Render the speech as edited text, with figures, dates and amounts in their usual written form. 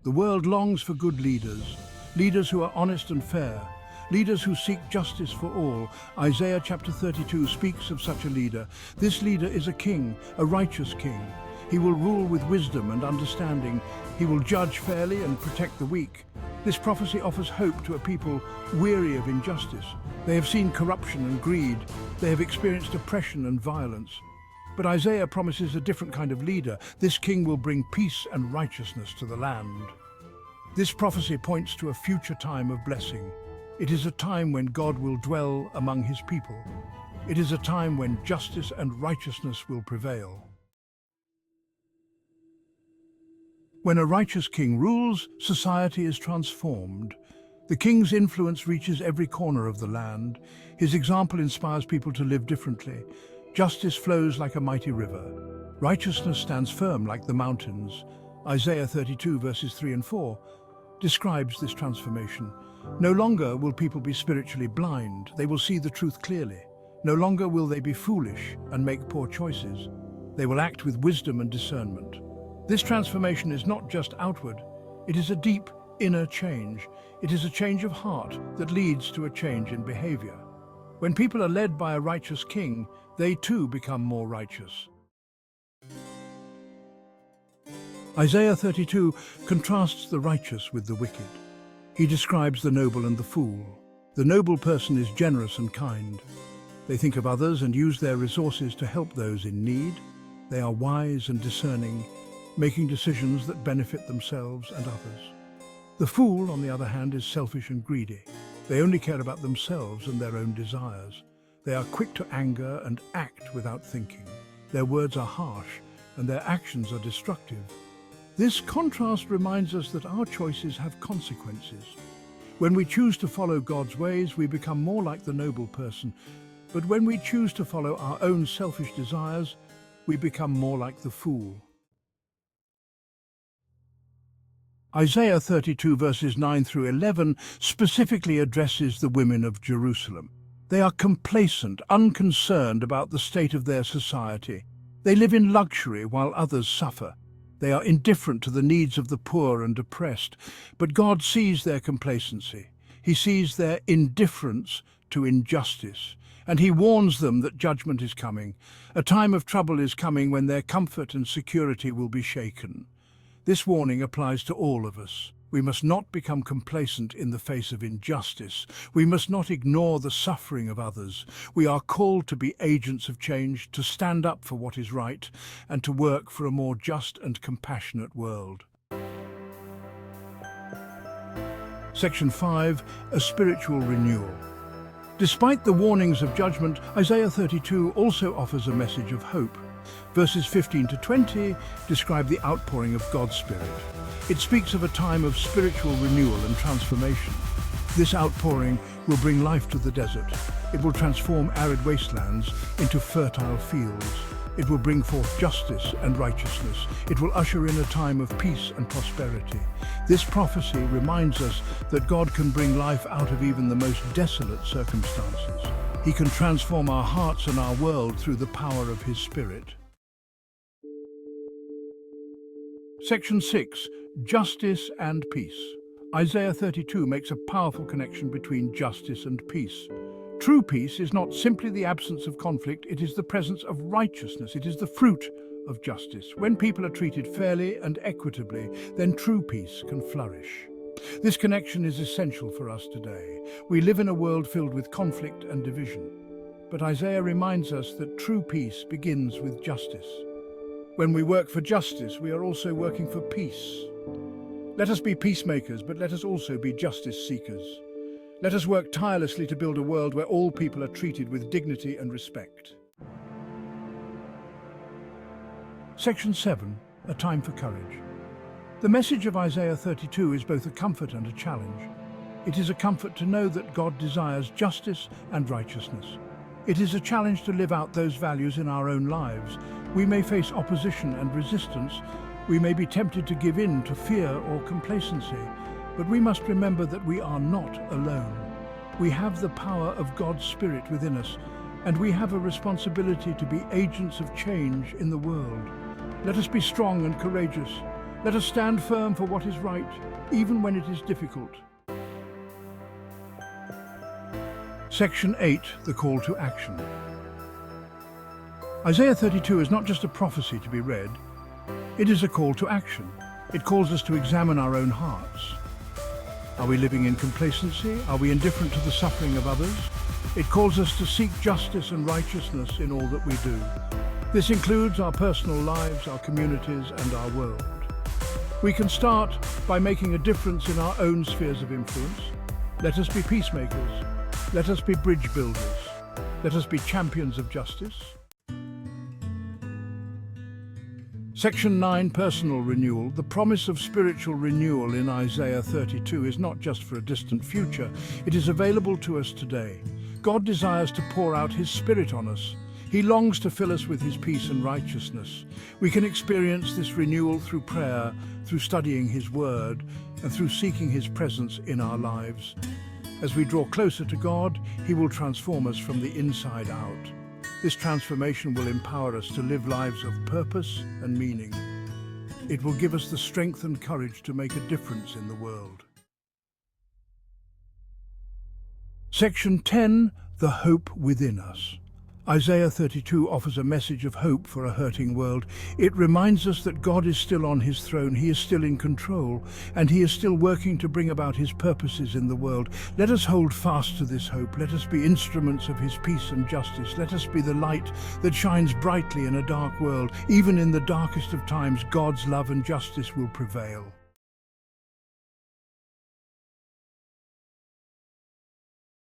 The world longs for good leaders, leaders who are honest and fair, leaders who seek justice for all. Isaiah chapter 32 speaks of such a leader. This leader is a king, a righteous king. He will rule with wisdom and understanding. He will judge fairly and protect the weak. This prophecy offers hope to a people weary of injustice. They have seen corruption and greed. They have experienced oppression and violence. But Isaiah promises a different kind of leader. This king will bring peace and righteousness to the land. This prophecy points to a future time of blessing. It is a time when God will dwell among his people. It is a time when justice and righteousness will prevail. When a righteous king rules, society is transformed. The king's influence reaches every corner of the land. His example inspires people to live differently. Justice flows like a mighty river. Righteousness stands firm like the mountains. Isaiah 32 verses 3 and 4 describes this transformation. No longer will people be spiritually blind. They will see the truth clearly. No longer will they be foolish and make poor choices. They will act with wisdom and discernment. This transformation is not just outward. It is a deep inner change. It is a change of heart that leads to a change in behavior. When people are led by a righteous king, they too become more righteous. Isaiah 32 contrasts the righteous with the wicked. He describes the noble and the fool. The noble person is generous and kind. They think of others and use their resources to help those in need. They are wise and discerning, making decisions that benefit themselves and others. The fool, on the other hand, is selfish and greedy. They only care about themselves and their own desires. They are quick to anger and act without thinking. Their words are harsh and their actions are destructive. This contrast reminds us that our choices have consequences. When we choose to follow God's ways, we become more like the noble person. But when we choose to follow our own selfish desires, we become more like the fool. Isaiah 32 verses 9 through 11 specifically addresses the women of Jerusalem. They are complacent, unconcerned about the state of their society. They live in luxury while others suffer. They are indifferent to the needs of the poor and oppressed. But God sees their complacency. He sees their indifference to injustice. And he warns them that judgment is coming. A time of trouble is coming when their comfort and security will be shaken. This warning applies to all of us. We must not become complacent in the face of injustice. We must not ignore the suffering of others. We are called to be agents of change, to stand up for what is right, and to work for a more just and compassionate world. Section 5. A spiritual renewal. Despite the warnings of judgment, Isaiah 32 also offers a message of hope. Verses 15 to 20 describe the outpouring of God's Spirit. It speaks of a time of spiritual renewal and transformation. This outpouring will bring life to the desert. It will transform arid wastelands into fertile fields. It will bring forth justice and righteousness. It will usher in a time of peace and prosperity. This prophecy reminds us that God can bring life out of even the most desolate circumstances. He can transform our hearts and our world through the power of his Spirit. Section 6. Justice and peace. Isaiah 32 makes a powerful connection between justice and peace. True peace is not simply the absence of conflict, it is the presence of righteousness. It is the fruit of justice. When people are treated fairly and equitably, then true peace can flourish. This connection is essential for us today. We live in a world filled with conflict and division. But Isaiah reminds us that true peace begins with justice. When we work for justice, we are also working for peace. Let us be peacemakers, but let us also be justice seekers. Let us work tirelessly to build a world where all people are treated with dignity and respect. Section 7. A time for courage. The message of Isaiah 32 is both a comfort and a challenge. It is a comfort to know that God desires justice and righteousness. It is a challenge to live out those values in our own lives. We may face opposition and resistance. We may be tempted to give in to fear or complacency. But we must remember that we are not alone. We have the power of God's Spirit within us, and we have a responsibility to be agents of change in the world. Let us be strong and courageous. Let us stand firm for what is right, even when it is difficult. Section 8, the call to action. Isaiah 32 is not just a prophecy to be read, it is a call to action. It calls us to examine our own hearts. Are we living in complacency? Are we indifferent to the suffering of others? It calls us to seek justice and righteousness in all that we do. This includes our personal lives, our communities, and our world. We can start by making a difference in our own spheres of influence. Let us be peacemakers. Let us be bridge builders. Let us be champions of justice. Section 9, Personal Renewal. The promise of spiritual renewal in Isaiah 32 is not just for a distant future. It is available to us today. God desires to pour out His Spirit on us. He longs to fill us with His peace and righteousness. We can experience this renewal through prayer, through studying His Word, and through seeking His presence in our lives. As we draw closer to God, He will transform us from the inside out. This transformation will empower us to live lives of purpose and meaning. It will give us the strength and courage to make a difference in the world. Section 10, the hope within us. Isaiah 32 offers a message of hope for a hurting world. It reminds us that God is still on His throne, He is still in control, and He is still working to bring about His purposes in the world. Let us hold fast to this hope. Let us be instruments of His peace and justice. Let us be the light that shines brightly in a dark world. Even in the darkest of times, God's love and justice will prevail.